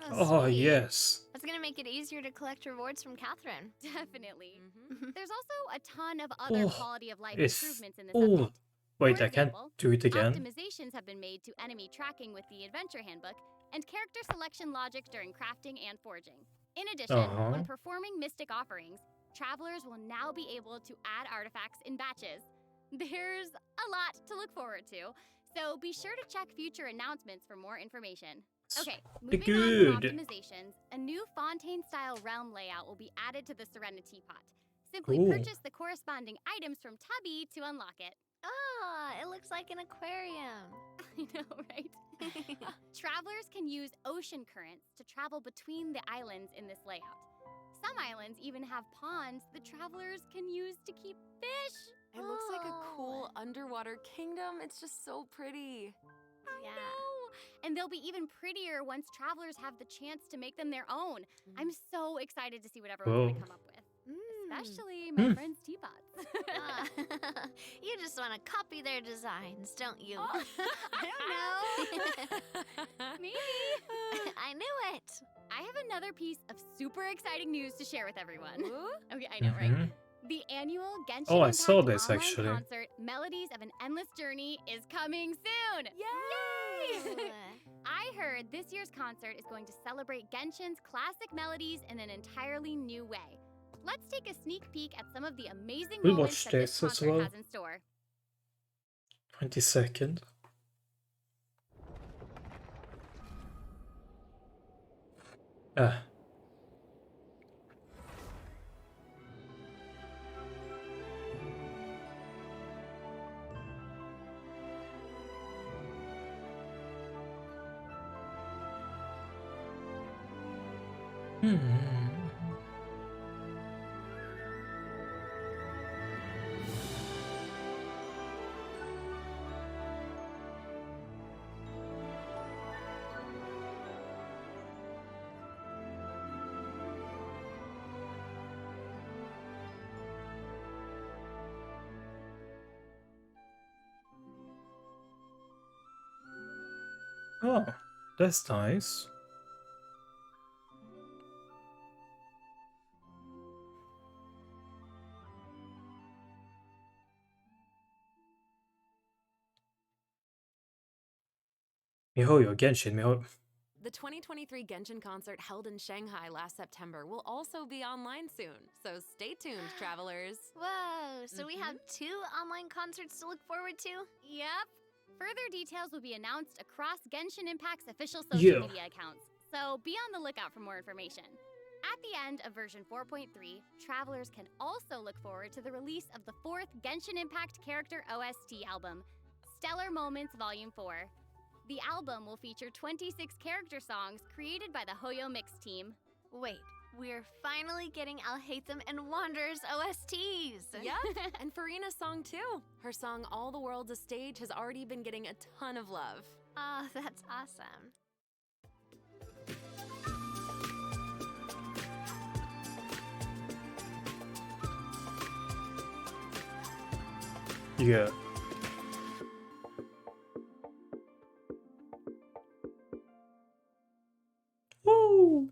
Speaker 1: Oh,
Speaker 4: sweet.
Speaker 1: yes.
Speaker 4: That's gonna make it easier to collect rewards from Catherine.
Speaker 2: Definitely.
Speaker 3: Mhm.
Speaker 2: There's also a ton of other
Speaker 1: Oh,
Speaker 2: quality of life
Speaker 1: it's-
Speaker 2: improvements in this
Speaker 1: oh.
Speaker 2: update.
Speaker 1: Wait,
Speaker 2: For
Speaker 1: I can't
Speaker 2: example,
Speaker 1: do it again.
Speaker 2: Optimizations have been made to enemy tracking with the Adventure Handbook and character selection logic during crafting and forging. In addition, when performing mystic offerings, travelers will now be able to add artifacts in batches. There's a lot to look forward to, so be sure to check future announcements for more information. Okay, moving on from optimizations, a new Fontaine-style realm layout will be added to the Serenity Pot. Simply
Speaker 1: Cool.
Speaker 2: purchase the corresponding items from Tubby to unlock it.
Speaker 4: Ah, it looks like an aquarium.
Speaker 2: I know, right? Travelers can use ocean currents to travel between the islands in this layout. Some islands even have ponds the travelers can use to keep fish.
Speaker 3: It looks like a
Speaker 4: Oh.
Speaker 3: cool underwater kingdom. It's just so pretty.
Speaker 2: I know. And they'll be even prettier once travelers have the chance to make them their own. I'm so excited to see what everyone's going to
Speaker 1: Whoa.
Speaker 2: come up with. Especially my friend's teapots.
Speaker 4: Ah, you just want to copy their designs, don't you?
Speaker 2: Oh, I don't know. Maybe.
Speaker 4: I knew it.
Speaker 2: I have another piece of super exciting news to share with everyone.
Speaker 3: Ooh.
Speaker 2: Okay, I know, right?
Speaker 1: Mhm.
Speaker 2: The annual Genshin
Speaker 1: Oh, I
Speaker 2: Impact
Speaker 1: saw this,
Speaker 2: online
Speaker 1: actually.
Speaker 2: concert, Melodies of an Endless Journey, is coming soon. Yay! I heard this year's concert is going to celebrate Genshin's classic melodies in an entirely new way. Let's take a sneak peek at some of the amazing
Speaker 1: We'll
Speaker 2: moments
Speaker 1: watch
Speaker 2: that this
Speaker 1: this as
Speaker 2: concert
Speaker 1: well.
Speaker 2: has in store.
Speaker 1: 22nd. Ah. Oh, that's nice. miHoYo, Genshin, miHoYo.
Speaker 3: The 2023 Genshin concert held in Shanghai last September will also be online soon, so stay tuned, travelers.
Speaker 4: Whoa, so we have 2 online concerts to look forward to?
Speaker 2: Yep. Further details will be announced across Genshin Impact's official social
Speaker 1: Yeah.
Speaker 2: media accounts, so be on the lookout for more information. At the end of version 4.3, travelers can also look forward to the release of the 4th Genshin Impact character OST album, Stellar Moments Volume 4. The album will feature 26 character songs created by the Hoyo Mix team.
Speaker 4: Wait, we're finally getting Alhaitham and Wanderer's OSTs!
Speaker 3: Yep, and Farina's song too. Her song All the World's a Stage has already been getting a ton of love.
Speaker 4: Oh, that's awesome.
Speaker 1: Yeah. Woo!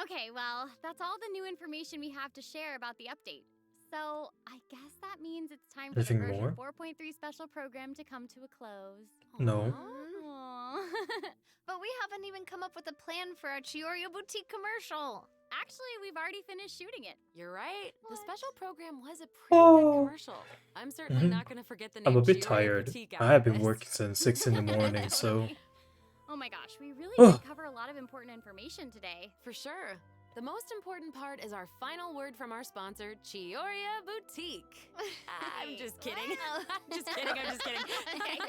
Speaker 2: Okay, well, that's all the new information we have to share about the update. So, I guess that means it's time for
Speaker 1: Anything
Speaker 2: the version
Speaker 1: more?
Speaker 2: 4.3 special program to come to a close.
Speaker 1: No.
Speaker 2: Aw.
Speaker 4: But we haven't even come up with a plan for our Chiorio Boutique commercial.
Speaker 2: Actually, we've already finished shooting it.
Speaker 3: You're right. The
Speaker 2: What?
Speaker 3: special program was a pretty
Speaker 1: Oh.
Speaker 3: good commercial. I'm certainly
Speaker 1: Mhm.
Speaker 3: not going to forget the name
Speaker 1: I'm a bit
Speaker 3: Chiorio
Speaker 1: tired.
Speaker 3: Boutique
Speaker 1: I have been
Speaker 3: after this.
Speaker 1: working since 6 in the morning, so...
Speaker 2: Oh my gosh, we really
Speaker 1: Ugh.
Speaker 2: did cover a lot of important information today.
Speaker 3: For sure. The most important part is our final word from our sponsor, Chioria Boutique. I'm just kidding.
Speaker 4: Wow.
Speaker 3: I'm just kidding. Okay.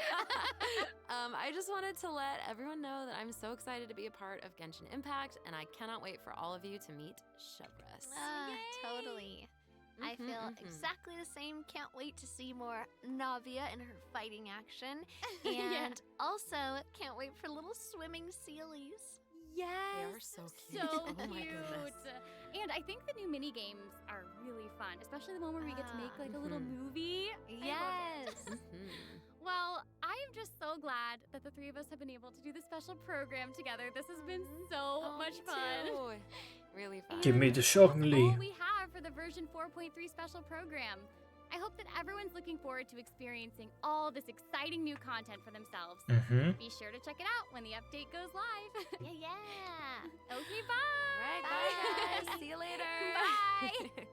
Speaker 3: I just wanted to let everyone know that I'm so excited to be a part of Genshin Impact, and I cannot wait for all of you to meet Chevres.
Speaker 4: Totally. I
Speaker 3: Mhm,
Speaker 4: feel
Speaker 3: mhm.
Speaker 4: exactly the same. Can't wait to see more Navia in her fighting action. And
Speaker 2: Yeah.
Speaker 4: also, can't wait for little swimming sealies.
Speaker 2: Yes.
Speaker 3: They are so cute.
Speaker 2: So
Speaker 3: Oh my
Speaker 2: cute.
Speaker 3: goodness.
Speaker 2: And I think the new mini games are really fun, especially the one where we get to make like a little
Speaker 3: Mhm.
Speaker 2: movie. I love it.
Speaker 4: Yes.
Speaker 3: Mhm.
Speaker 2: Well, I am just so glad that the 3 of us have been able to do this special program together. This has been so
Speaker 3: Oh,
Speaker 2: much
Speaker 3: me
Speaker 2: fun.
Speaker 3: too. Really fun.
Speaker 1: Give me
Speaker 2: And
Speaker 1: the
Speaker 2: that's
Speaker 1: shockingly.
Speaker 2: all we have for the version 4.3 special program. I hope that everyone's looking forward to experiencing all this exciting new content for themselves.
Speaker 1: Mm-hmm.
Speaker 2: Be sure to check it out when the update goes live.
Speaker 4: Yeah.
Speaker 2: Okay,
Speaker 3: All
Speaker 2: bye.
Speaker 3: right, bye guys. See you later.
Speaker 2: Bye.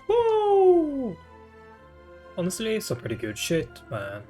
Speaker 1: Woo! Honestly, some pretty good shit, man.